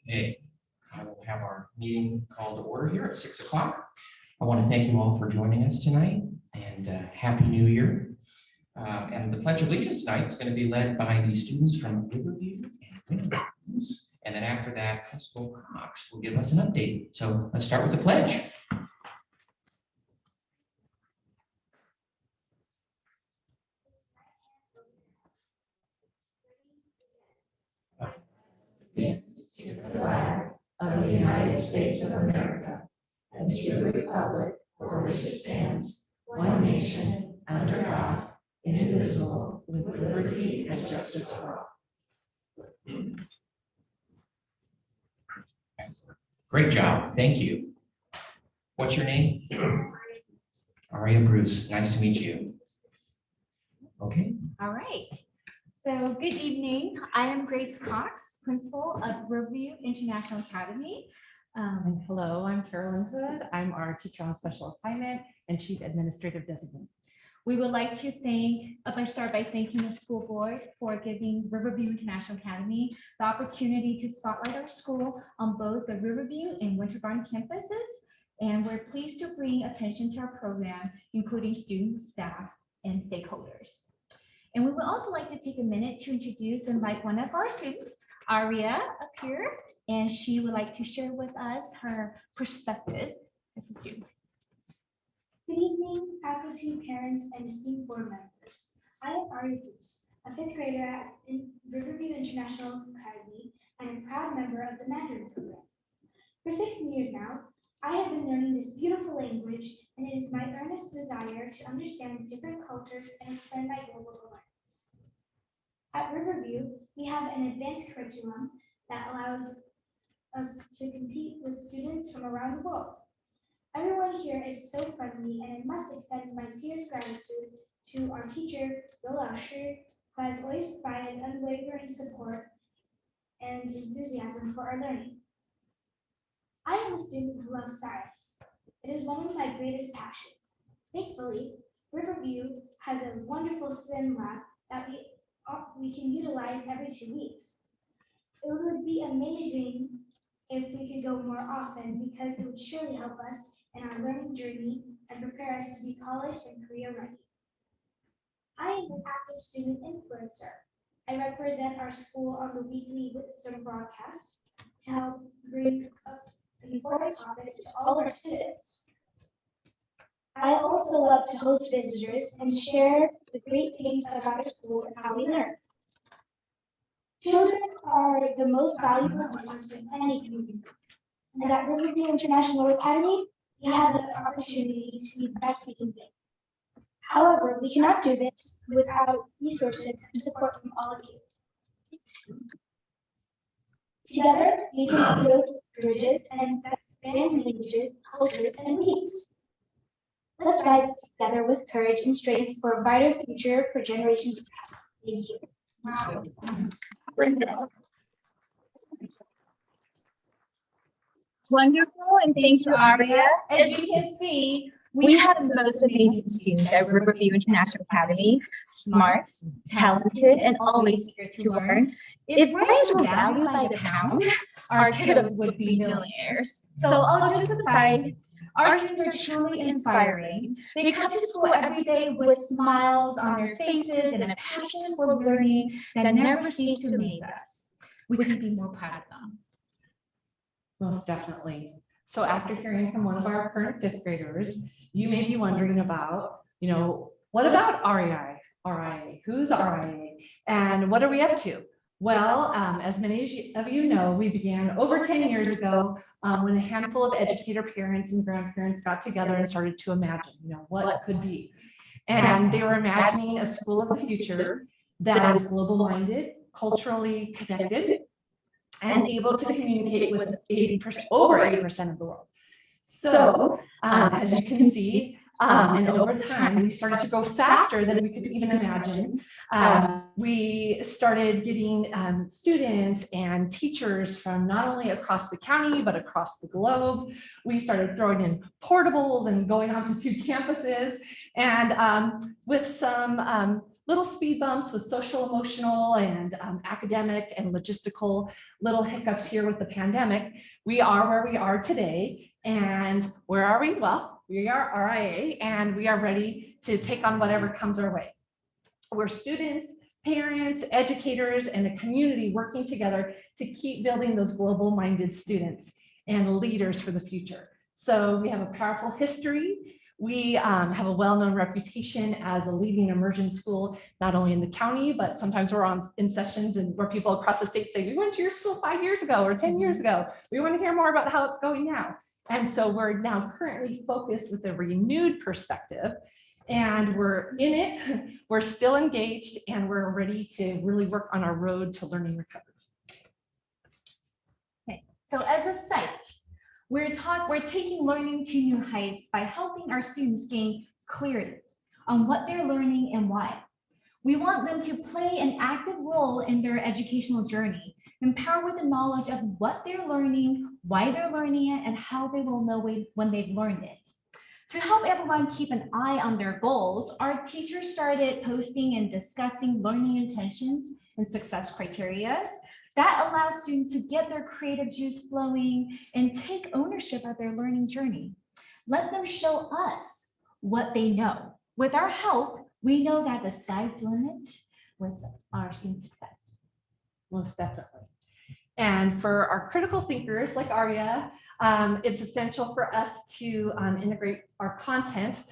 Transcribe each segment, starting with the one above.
Okay, I will have our meeting called to order here at 6 o'clock. I want to thank you all for joining us tonight, and Happy New Year. And the Pledge of Allegiance tonight is going to be led by the students from Riverview and Winterlands. And then after that, Principal Cox will give us an update. So let's start with the pledge. To the flag of the United States of America and to the republic for which it stands, one nation, under God, indivisible, with liberty and justice for all. Great job. Thank you. What's your name? Aria Bruce. Nice to meet you. Okay. All right. So good evening. I am Grace Cox, principal of Riverview International Academy. And hello, I'm Carolyn Hood. I'm our teacher on special assignment and chief administrative designate. We would like to start by thanking the school board for giving Riverview International Academy the opportunity to spotlight our school on both the Riverview and Winter Garden campuses. And we're pleased to bring attention to our program, including students, staff, and stakeholders. And we would also like to take a minute to introduce and invite one of our students, Aria, up here, and she would like to share with us her perspective as a student. Good evening, faculty, parents, and esteemed board members. I am Aria Bruce, a fifth grader at Riverview International Academy and a proud member of the Mandarin program. For 16 years now, I have been learning this beautiful language, and it is my earnest desire to understand different cultures and expand my global awareness. At Riverview, we have an advanced curriculum that allows us to compete with students from around the world. Everyone here is so friendly, and I must extend my serious gratitude to our teacher, Liu Laoshi, who has always provided unwavering support and enthusiasm for our learning. I am a student who loves science. It is one of my greatest passions. Thankfully, Riverview has a wonderful STEM lab that we can utilize every 2 weeks. It would be amazing if we could go more often, because it would surely help us in our learning journey and prepare us to be college and career ready. I am an active student influencer. I represent our school on the weekly wisdom broadcast to help bring up important topics to all our students. I also love to host visitors and share the great things about our school and how we learn. Children are the most valuable resource in any community. And at Riverview International Academy, we have the opportunity to be the best we can be. However, we cannot do this without resources and support from all of you. Together, we can build bridges and expand languages, cultures, and beliefs. Let's rise together with courage and strength for a brighter future for generations to come. Thank you. Wonderful, and thank you, Aria. As you can see, we have the most amazing students at Riverview International Academy, smart, talented, and always eager to learn. If brains were valued by the pound, our kiddos would be millionaires. So all jokes aside, our students are truly inspiring. They come to school every day with smiles on their faces and a passion for learning that never ceases to amaze us. We couldn't be more proud of them. Most definitely. So after hearing from one of our current fifth graders, you may be wondering about, what about RIA? RIA, who's RIA? And what are we up to? Well, as many of you know, we began over 10 years ago when a handful of educator parents and grandparents got together and started to imagine, what could be. And they were imagining a school of the future that is global-minded, culturally connected, and able to communicate with over 80% of the world. So, as you can see, and over time, we started to go faster than we could even imagine. We started getting students and teachers from not only across the county, but across the globe. We started throwing in portables and going on to 2 campuses. And with some little speed bumps with social, emotional, and academic and logistical little hiccups here with the pandemic, we are where we are today. And where are we? Well, we are RIA, and we are ready to take on whatever comes our way. We're students, parents, educators, and the community working together to keep building those global-minded students and leaders for the future. So we have a powerful history. We have a well-known reputation as a leading immersion school, not only in the county, but sometimes we're in sessions and where people across the state say, we went to your school 5 years ago or 10 years ago. We want to hear more about how it's going now. And so we're now currently focused with a renewed perspective, and we're in it, we're still engaged, and we're ready to really work on our road to learning recovery. Okay, so as a site, we're taking learning to new heights by helping our students gain clarity on what they're learning and why. We want them to play an active role in their educational journey, empowered with the knowledge of what they're learning, why they're learning it, and how they will know when they've learned it. To help everyone keep an eye on their goals, our teachers started posting and discussing learning intentions and success criteria that allows students to get their creative juice flowing and take ownership of their learning journey. Let them show us what they know. With our help, we know that the sky's the limit with our student success. Most definitely. And for our critical thinkers like Arya, it's essential for us to integrate our content,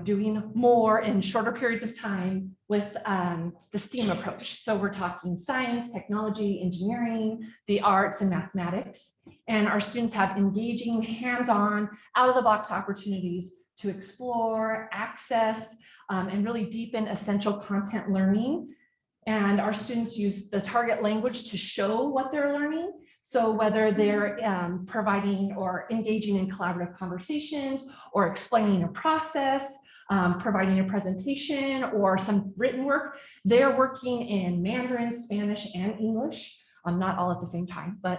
doing more in shorter periods of time with the STEAM approach. So we're talking science, technology, engineering, the arts, and mathematics. And our students have engaging, hands-on, out-of-the-box opportunities to explore, access, and really deepen essential content learning. And our students use the target language to show what they're learning. So whether they're providing or engaging in collaborative conversations or explaining a process, providing a presentation or some written work, they're working in Mandarin, Spanish, and English. Not all at the same time, but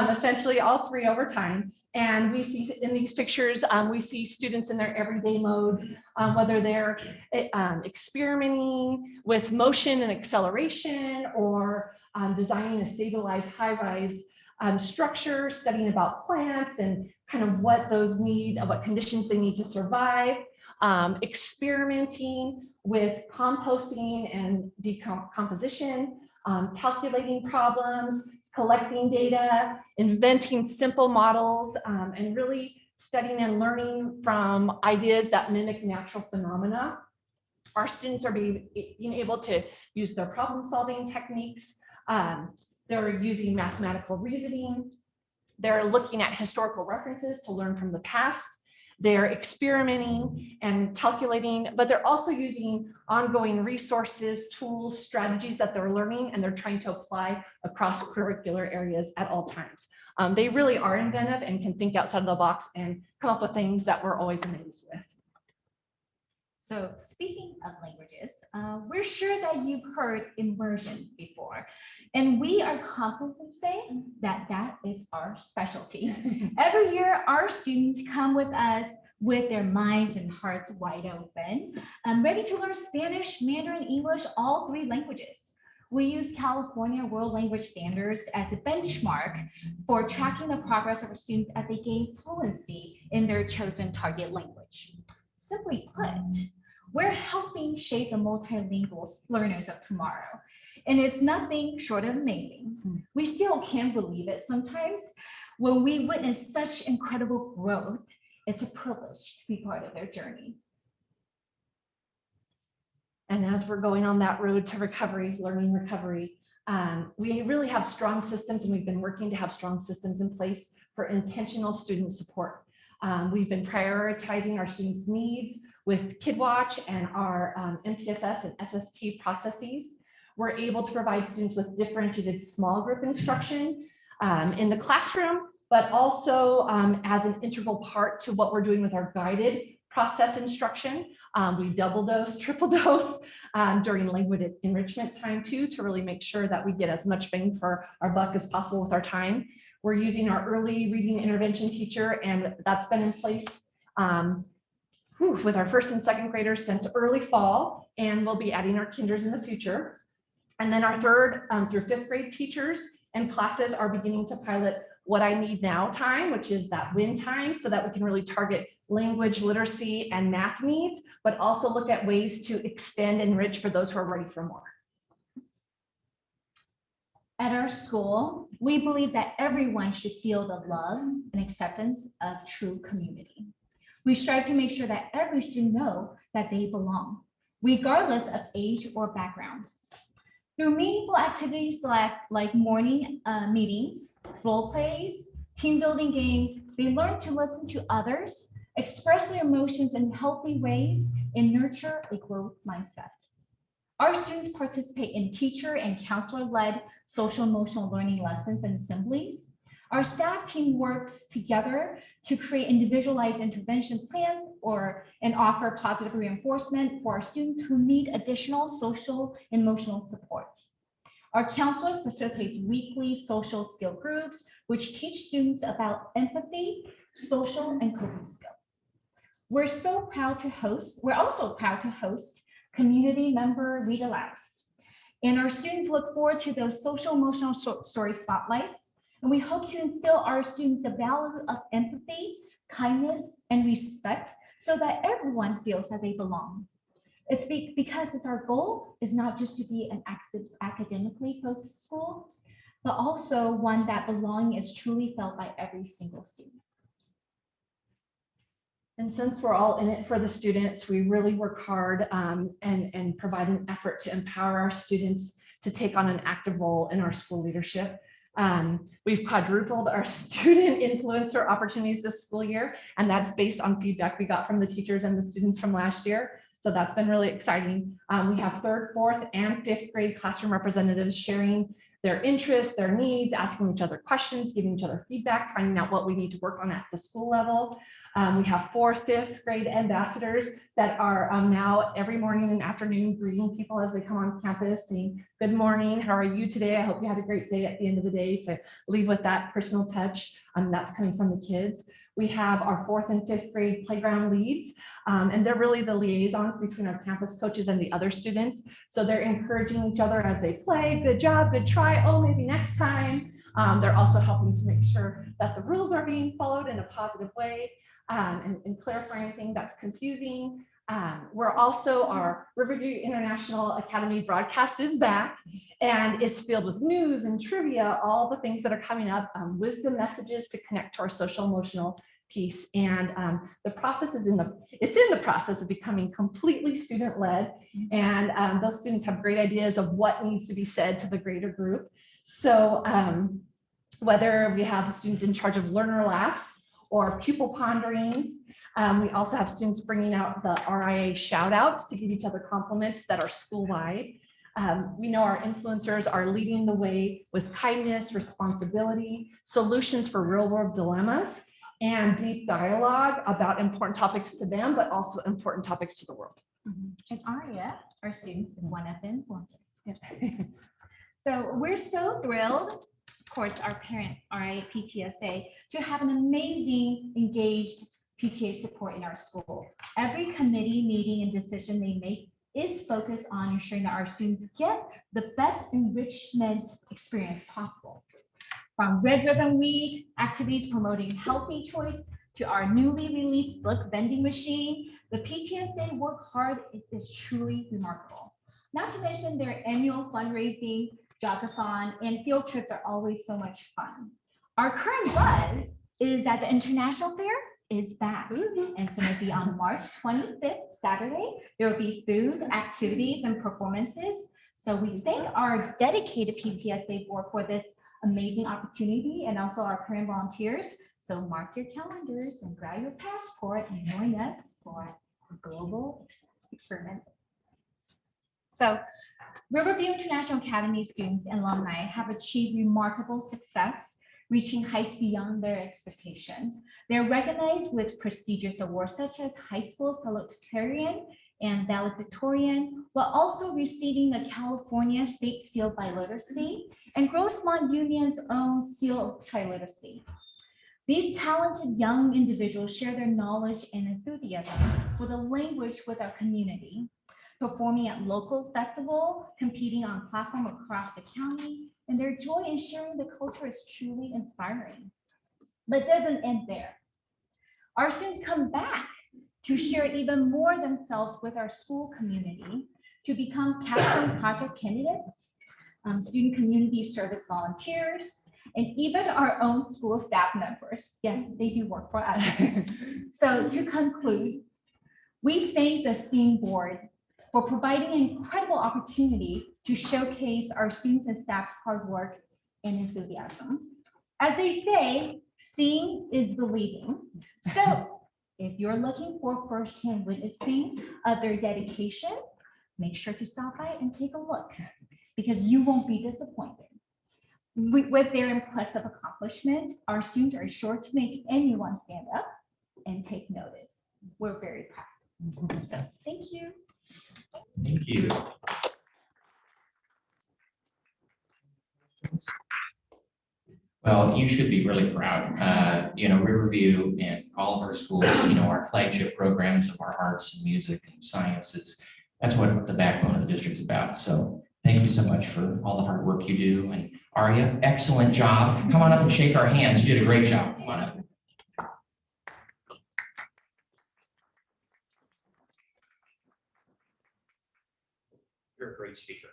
essentially all three over time. And we see in these pictures, we see students in their everyday modes, whether they're experimenting with motion and acceleration or designing a stabilized high-rise structure, studying about plants and kind of what those need, what conditions they need to survive, experimenting with composting and decomposition, calculating problems, collecting data, inventing simple models, and really studying and learning from ideas that mimic natural phenomena. Our students are being able to use their problem-solving techniques. They're using mathematical reasoning. They're looking at historical references to learn from the past. They're experimenting and calculating, but they're also using ongoing resources, tools, strategies that they're learning, and they're trying to apply across curricular areas at all times. They really are inventive and can think outside of the box and come up with things that we're always amazed with. So speaking of languages, we're sure that you've heard immersion before, and we are confidently saying that that is our specialty. Every year, our students come with us with their minds and hearts wide open, ready to learn Spanish, Mandarin, English, all three languages. We use California World Language Standards as a benchmark for tracking the progress of our students as they gain fluency in their chosen target language. Simply put, we're helping shape the multilingual learners of tomorrow. And it's nothing short of amazing. We still can't believe it sometimes. When we witness such incredible growth, it's a privilege to be part of their journey. And as we're going on that road to recovery, learning recovery, we really have strong systems, and we've been working to have strong systems in place for intentional student support. We've been prioritizing our students' needs with KidWatch and our MTSS and SST processes. We're able to provide students with differentiated small group instruction in the classroom, but also as an integral part to what we're doing with our guided process instruction. We double dose, triple dose during language enrichment time too, to really make sure that we get as much bang for our buck as possible with our time. We're using our early reading intervention teacher, and that's been in place with our first and second graders since early fall, and we'll be adding our kinders in the future. And then our third through fifth grade teachers and classes are beginning to pilot what I need now time, which is that win time, so that we can really target language, literacy, and math needs, but also look at ways to extend and enrich for those who are ready for more. At our school, we believe that everyone should feel the love and acceptance of true community. We strive to make sure that every student know that they belong, regardless of age or background. Through meaningful activities like morning meetings, role plays, team building games, they learn to listen to others, express their emotions in healthy ways, and nurture a growth mindset. Our students participate in teacher and counselor-led social emotional learning lessons and assemblies. Our staff team works together to create individualized intervention plans and offer positive reinforcement for our students who need additional social and emotional support. Our counselor facilitates weekly social skill groups, which teach students about empathy, social, and coping skills. We're also proud to host community member read alouds. And our students look forward to those social emotional story spotlights. And we hope to instill our students the value of empathy, kindness, and respect so that everyone feels that they belong. It's because it's our goal is not just to be an academically focused school, but also one that belonging is truly felt by every single student. And since we're all in it for the students, we really work hard and provide an effort to empower our students to take on an active role in our school leadership. We've quadrupled our student influencer opportunities this school year, and that's based on feedback we got from the teachers and the students from last year. So that's been really exciting. We have third, fourth, and fifth grade classroom representatives sharing their interests, their needs, asking each other questions, giving each other feedback, finding out what we need to work on at the school level. We have fourth, fifth grade ambassadors that are now every morning and afternoon greeting people as they come on campus, saying, good morning, how are you today? I hope you had a great day at the end of the day, to leave with that personal touch. That's coming from the kids. We have our fourth and fifth grade playground leads, and they're really the liaisons between our campus coaches and the other students. So they're encouraging each other as they play, good job, good try, oh, maybe next time. They're also helping to make sure that the rules are being followed in a positive way. And clarify anything that's confusing. We're also, our Riverview International Academy broadcast is back, and it's filled with news and trivia, all the things that are coming up, wisdom messages to connect to our social emotional piece. And the process is in the process of becoming completely student-led, and those students have great ideas of what needs to be said to the greater group. So whether we have students in charge of learner laughs or pupil ponderings. We also have students bringing out the RIA shout outs to give each other compliments that are school-wide. We know our influencers are leading the way with kindness, responsibility, solutions for real-world dilemmas, and deep dialogue about important topics to them, but also important topics to the world. And Aria, our students, is one of the influencers. So we're so thrilled, of course, our parent, RIA PTSA, to have an amazing, engaged PTA support in our school. Every committee meeting and decision they make is focused on ensuring that our students get the best enrichment experience possible. From Red Ribbon Week, activities promoting healthy choice, to our newly released book vending machine, the PTSA work hard. It is truly remarkable. Not to mention their annual fundraising, jogathon, and field trips are always so much fun. Our current buzz is that the International Fair is back, and it's going to be on March 25th, Saturday. There will be food, activities, and performances. So we thank our dedicated PTSA board for this amazing opportunity, and also our current volunteers. So mark your calendars and grab your passport and join us for a global experiment. So Riverview International Academy students and alumni have achieved remarkable success, reaching heights beyond their expectations. They're recognized with prestigious awards such as High School Salutatorian and Valedictorian, while also receiving the California State Seal by Literacy and Grossmont Union's own Seal of Triliteracy. These talented young individuals share their knowledge and enthusiasm for the language with our community, performing at local festival, competing on platform across the county, and their joy in sharing the culture is truly inspiring. But it doesn't end there. Our students come back to share even more themselves with our school community, to become capstone project candidates, student community service volunteers, and even our own school staff members. Yes, they do work for us. So to conclude, we thank the STEAM board for providing an incredible opportunity to showcase our students and staff's hard work and enthusiasm. As they say, seeing is believing. So if you're looking for firsthand witnessing of their dedication, make sure to stop by and take a look, because you won't be disappointed. With their impressive accomplishment, our students are sure to make anyone stand up and take notice. We're very proud. So thank you. Thank you. Well, you should be really proud. Riverview and all of our schools, our flagship programs of our arts and music and sciences, that's what the backbone of the district's about. So thank you so much for all the hard work you do. And Aria, excellent job. Come on up and shake our hands. You did a great job. Come on up. You're a great speaker.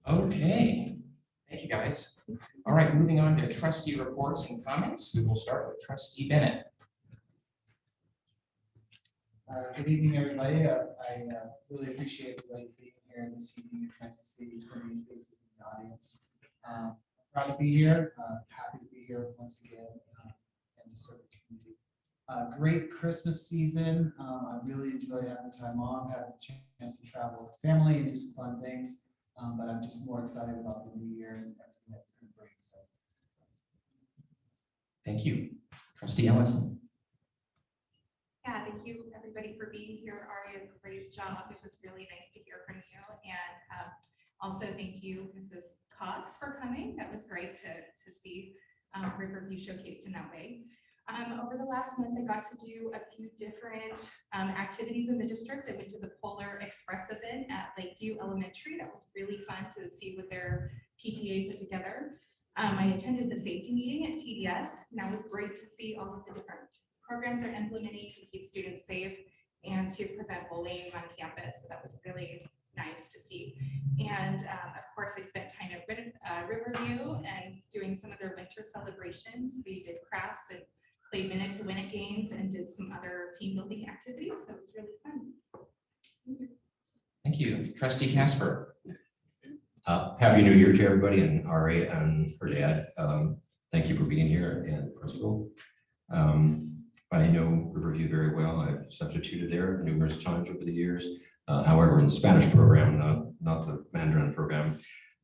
Okay, thank you guys. All right, moving on to trustee reports and comments. We will start with trustee Bennett. Good evening, everybody. I really appreciate everybody being here this evening. It's nice to see so many faces in the audience. Proud to be here. Happy to be here once again and to serve the community. Great Christmas season. I really enjoyed having time off, having a chance to travel with family and do some fun things. But I'm just more excited about the new year and everything that's going to bring. So, Thank you. Trustee Ellison. Yeah, thank you everybody for being here. Aria, great job. It was really nice to hear from you. And also thank you, Mrs. Cox, for coming. That was great to see Riverview showcased in that way. Over the last month, I got to do a few different activities in the district. I went to the Polar Express event at Lakeview Elementary. That was really fun to see what their PTA put together. I attended the safety meeting at TDS, and that was great to see all of the different programs they're implementing to keep students safe and to prevent bullying on campus. So that was really nice to see. And of course, I spent time at Riverview and doing some of their winter celebrations. We did crafts and played minute to win it games and did some other team building activities. So it was really fun. Thank you. Trustee Casper. Happy New Year to everybody, and Aria and her dad. Thank you for being here, and principal. I know Riverview very well. I've substituted there numerous times over the years. However, in the Spanish program, not the Mandarin program.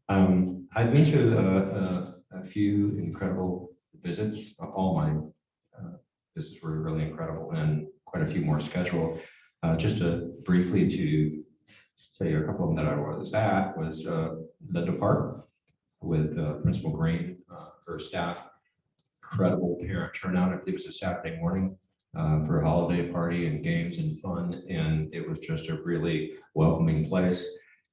I've been to a few incredible visits. All my visits were really incredible, and quite a few more scheduled. Just briefly to tell you a couple of them that I was at was Linda Park with Principal Green, her staff. Incredible parent turnout. I believe it was a Saturday morning for a holiday party and games and fun, and it was just a really welcoming place.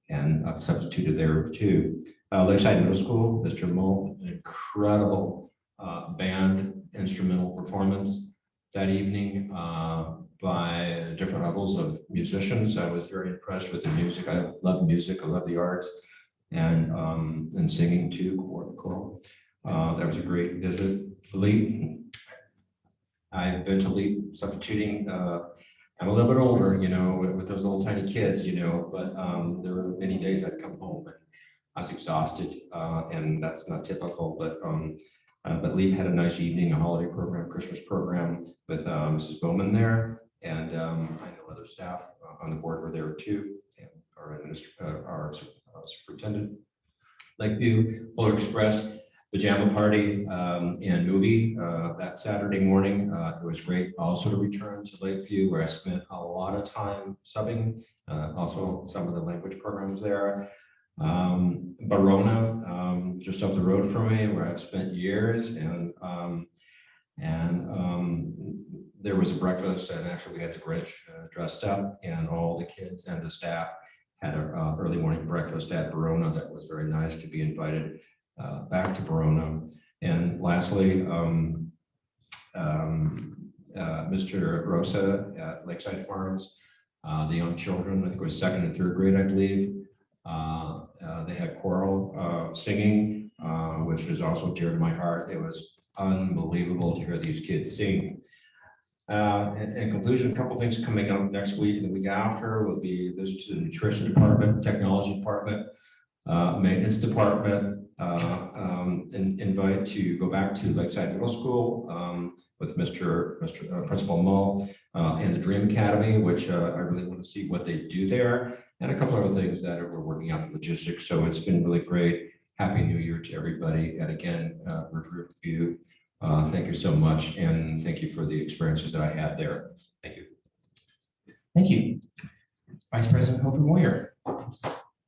And I've substituted there too. Lakeside Middle School, Mr. Mull, an incredible band instrumental performance that evening by different levels of musicians. I was very impressed with the music. I love music. I love the arts, and singing too, choral. That was a great visit. LEAP. I've been to LEAP substituting. I'm a little bit older, with those little tiny kids, but there were many days I'd come home and I was exhausted, and that's not typical, but LEAP had a nice evening, a holiday program, Christmas program with Mrs. Bowman there, and I know other staff on the board were there too, and our superintendent. Lakeview, Polar Express, pajama party and movie that Saturday morning. It was great also to return to Lakeview, where I spent a lot of time subbing, also some of the language programs there. Verona, just up the road from me, where I've spent years, and there was a breakfast, and actually we had the Grinch dressed up, and all the kids and the staff had an early morning breakfast at Verona. That was very nice to be invited back to Verona. And lastly, Mr. Rosa at Lakeside Farms, the young children, I think it was 2nd and 3rd grade, I believe. They had choral singing, which is also dear to my heart. It was unbelievable to hear these kids sing. In conclusion, a couple things coming up next week and the week after will be visit to the nutrition department, technology department, maintenance department, invite to go back to Lakeside Middle School with Mr. Principal Mull and the Dream Academy, which I really want to see what they do there, and a couple other things that we're working out the logistics. So it's been really great. Happy New Year to everybody. And again, Riverview, thank you so much. And thank you for the experiences that I had there. Thank you. Thank you. Vice President Hofer Moyer.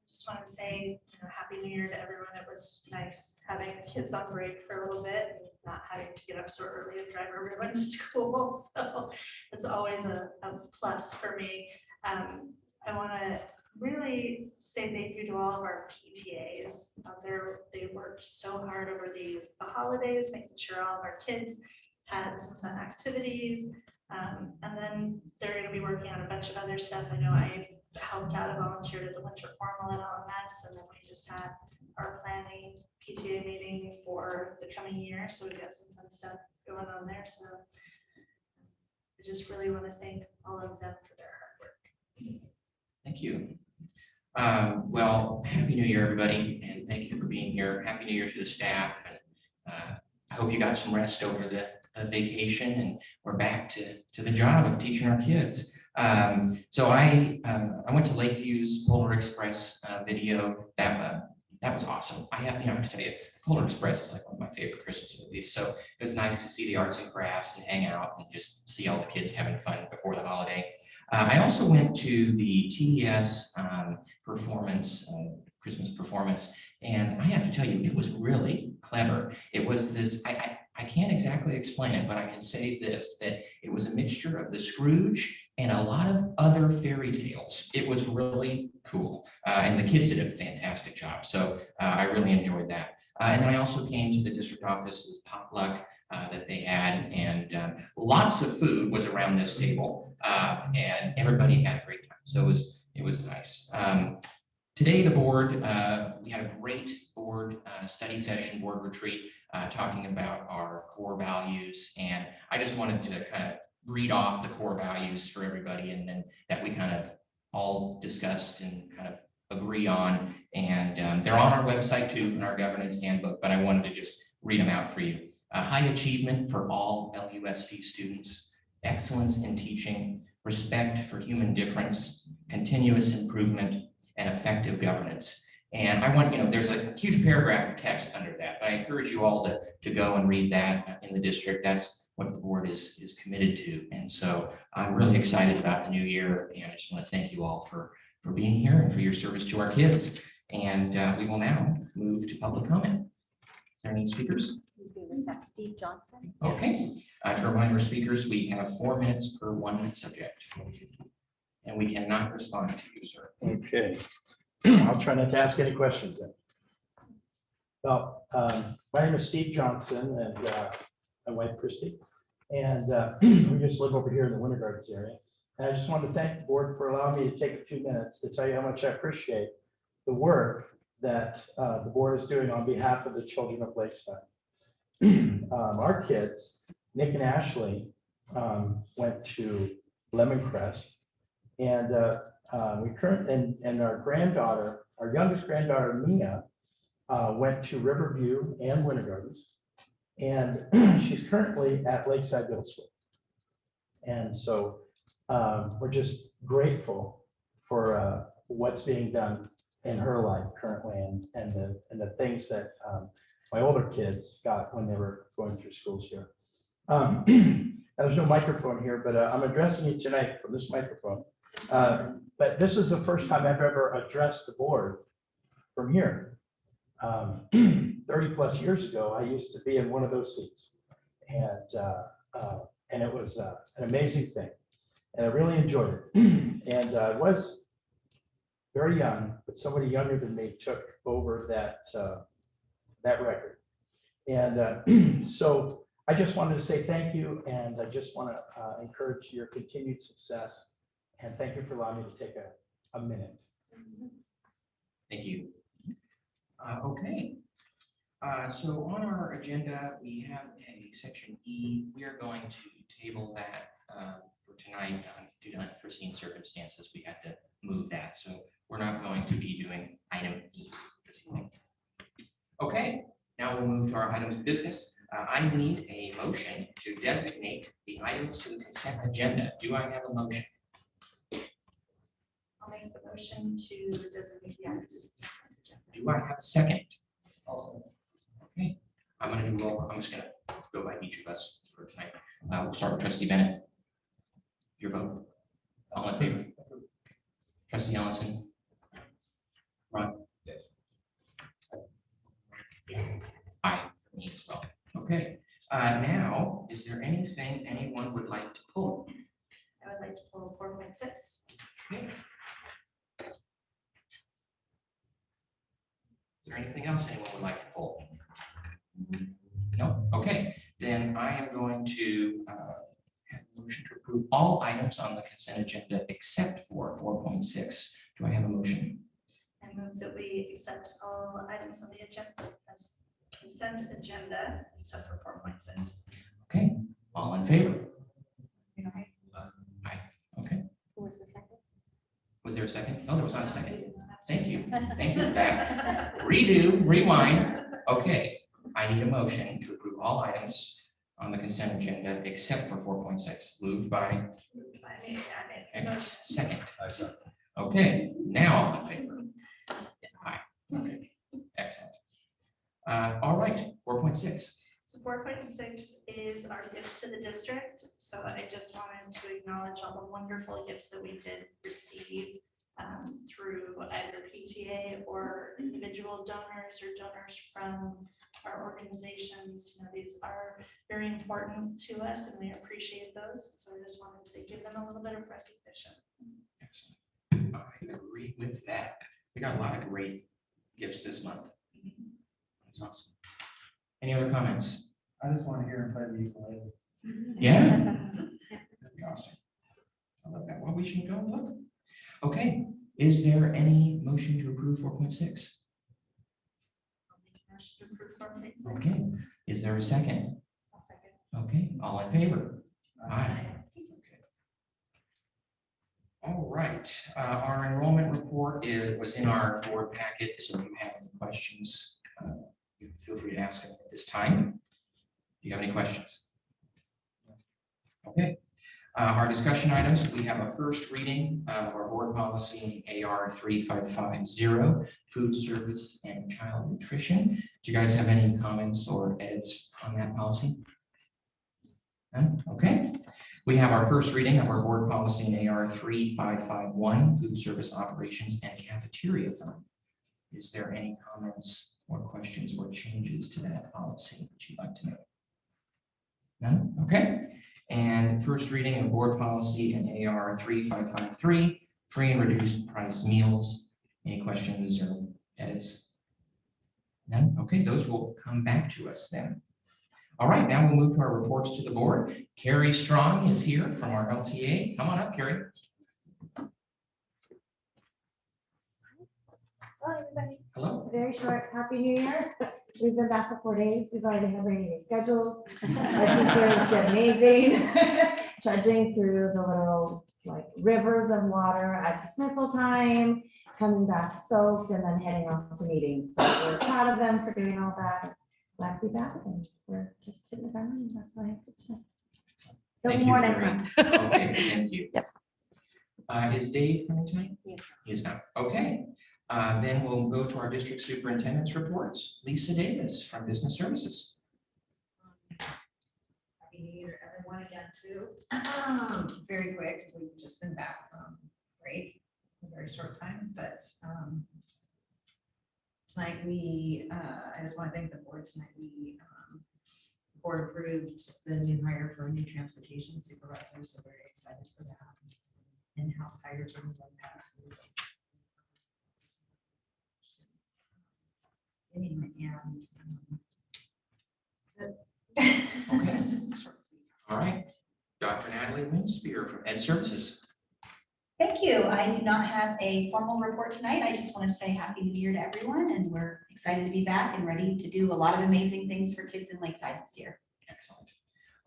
Just want to say, Happy New Year to everyone. It was nice having the kids on break for a little bit and not having to get up so early and drive everyone to school. So it's always a plus for me. I want to really say thank you to all of our PTAs. They worked so hard over the holidays, making sure all of our kids had some fun activities. And then they're going to be working on a bunch of other stuff. I know I helped out, volunteered at the winter formal at LMS, and then we just had our planning PTA meeting for the coming year. So we've got some fun stuff going on there. So I just really want to thank all of them for their hard work. Thank you. Well, Happy New Year, everybody, and thank you for being here. Happy New Year to the staff, and I hope you got some rest over the vacation, and we're back to the job of teaching our kids. So I went to Lakeview's Polar Express video. That was awesome. I have to tell you, Polar Express is like one of my favorite Christmas movies. So it was nice to see the arts and crafts and hang out and just see all the kids having fun before the holiday. I also went to the TES performance, Christmas performance, and I have to tell you, it was really clever. It was this, I can't exactly explain it, but I can say this, that it was a mixture of the Scrooge and a lot of other fairy tales. It was really cool. And the kids did a fantastic job. So I really enjoyed that. And then I also came to the district office's potluck that they had, and lots of food was around this table, and everybody had a great time. So it was nice. Today, the board, we had a great board study session, board retreat, talking about our core values. And I just wanted to kind of read off the core values for everybody, and then that we kind of all discussed and kind of agree on. And they're on our website too, in our governance handbook, but I wanted to just read them out for you. High achievement for all LUSD students, excellence in teaching, respect for human difference, continuous improvement, and effective governance. And I want, there's a huge paragraph of text under that, but I encourage you all to go and read that in the district. That's what the board is committed to. And so I'm really excited about the new year, and I just want to thank you all for being here and for your service to our kids. And we will now move to public comment. Is there any speakers? That's Steve Johnson. Okay. To remind our speakers, we have 4 minutes per one subject. And we cannot respond to you, sir. Okay. I'll try not to ask any questions then. Well, my name is Steve Johnson, and my wife Christy, and we just live over here in the Winter Gardens area. And I just wanted to thank the board for allowing me to take a few minutes to tell you how much I appreciate the work that the board is doing on behalf of the children of Lakeside. Our kids, Nick and Ashley, went to Lemoncrest, and our granddaughter, our youngest granddaughter Mia, went to Riverview and Winter Gardens, and she's currently at Lakeside Middle School. And so we're just grateful for what's being done in her life currently, and the things that my older kids got when they were going through schools here. There's no microphone here, but I'm addressing you tonight from this microphone. But this is the first time I've ever addressed the board from here. 30 plus years ago, I used to be in one of those seats. And it was an amazing thing. And I really enjoyed it. And I was very young, but somebody younger than me took over that record. And so I just wanted to say thank you, and I just want to encourage your continued success. And thank you for allowing me to take a minute. Thank you. Okay. So on our agenda, we have a section E. We are going to table that for tonight due to unforeseen circumstances. We had to move that, so we're not going to be doing item E this evening. Okay, now we'll move to our items of business. I need a motion to designate the items to the consent agenda. Do I have a motion? I'll make the motion to designate the items to the consent agenda. Do I have a second? Also, Okay, I'm gonna do roll. I'm just gonna go by each of us for tonight. We'll start with Trustee Bennett. Your vote. All in favor? Trustee Ellison. Ron? Yes. Aye, me as well. Okay, now, is there anything anyone would like to pull? I would like to pull 4.6. Okay. Is there anything else anyone would like to pull? No, okay, then I am going to have a motion to approve all items on the consent agenda except for 4.6. Do I have a motion? I move that we accept all items on the agenda as consent agenda except for 4.6. Okay, all in favor? Aye, okay. Who was the second? Was there a second? No, there was not a second. Thank you. Thank you for that. Redo, rewind. Okay, I need a motion to approve all items on the consent agenda except for 4.6. Moved by I made a motion. second. Okay, now all in favor? Aye. Okay, excellent. All right, 4.6. So 4.6 is our gifts to the district. So I just wanted to acknowledge all the wonderful gifts that we did receive through either PTA or individual donors or donors from our organizations. You know, these are very important to us and we appreciate those. So I just wanted to give them a little bit of recognition. Excellent. I agree with that. We got a lot of great gifts this month. That's awesome. Any other comments? I just want to hear him play the ukulele. Yeah. That'd be awesome. I love that. Well, we should go look. Okay, is there any motion to approve 4.6? I'll make a motion to approve 4.6. Okay, is there a second? I'll second. Okay, all in favor? Aye. Okay. All right, our enrollment report was in our board packet, so if you have any questions, you feel free to ask them at this time. Do you have any questions? Okay. Our discussion items, we have a first reading of our board policy AR 3550, food service and child nutrition. Do you guys have any comments or edits on that policy? None? Okay. We have our first reading of our board policy in AR 3551, food service operations and cafeteria fund. Is there any comments or questions or changes to that policy that you'd like to make? None? Okay. And first reading of board policy in AR 3553, free and reduced price meals. Any questions or edits? None? Okay, those will come back to us then. All right, now we'll move to our reports to the board. Carrie Strong is here from our LTA. Come on up, Carrie. Hello, everybody. Hello. Very short, happy new year. We've been back for 4 days. We've already had rainy schedules. Our teachers did amazing. Trudging through the literal like rivers of water at dismissal time, coming back soaked and then heading off to meetings. So we're proud of them for doing all that. Glad to be back and we're just sitting down and that's what I have to say. Thank No you, more next Carrie. time. Okay, thank you. Yep. Is Dave coming tonight? Yes. He is not. Okay. Then we'll go to our district superintendent's reports. Lisa Davis from Business Services. Happy New Year, everyone, again, too. Very quick, because we've just been back from break, a very short time, but tonight we, I just want to thank the board tonight. We, the board approved the new hire for a new transportation supervisor, so very excited for that. In-house hire to move on past. Okay. All right. Dr. Natalie Winspear from Ed Services. Thank you. I do not have a formal report tonight. I just want to say Happy New Year to everyone, and we're excited to be back and ready to do a lot of amazing things for kids in Lakeside this year. Excellent.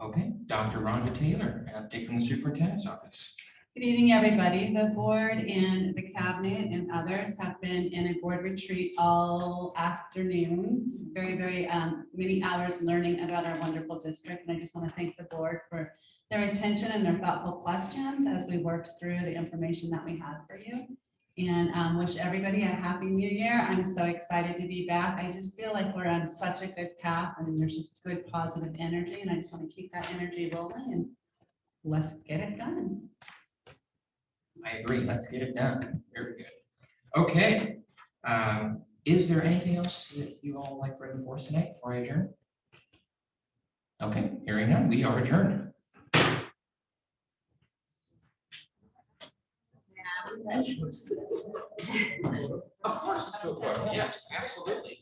Okay, Dr. Rhonda Taylor, update from the superintendent's office. Good evening, everybody. The board and the cabinet and others have been in a board retreat all afternoon. Very many hours learning about our wonderful district. And I just want to thank the board for their attention and their thoughtful questions as we work through the information that we have for you. And wish everybody a happy new year. I'm so excited to be back. I just feel like we're on such a good path and there's just good positive energy. And I just want to keep that energy rolling and let's get it done. I agree. Let's get it done. Very good. Okay. Is there anything else that you all like to bring before us tonight before I adjourn? Okay, hearing none, we are adjourned. Of course, it's 2 o'clock. Yes, absolutely.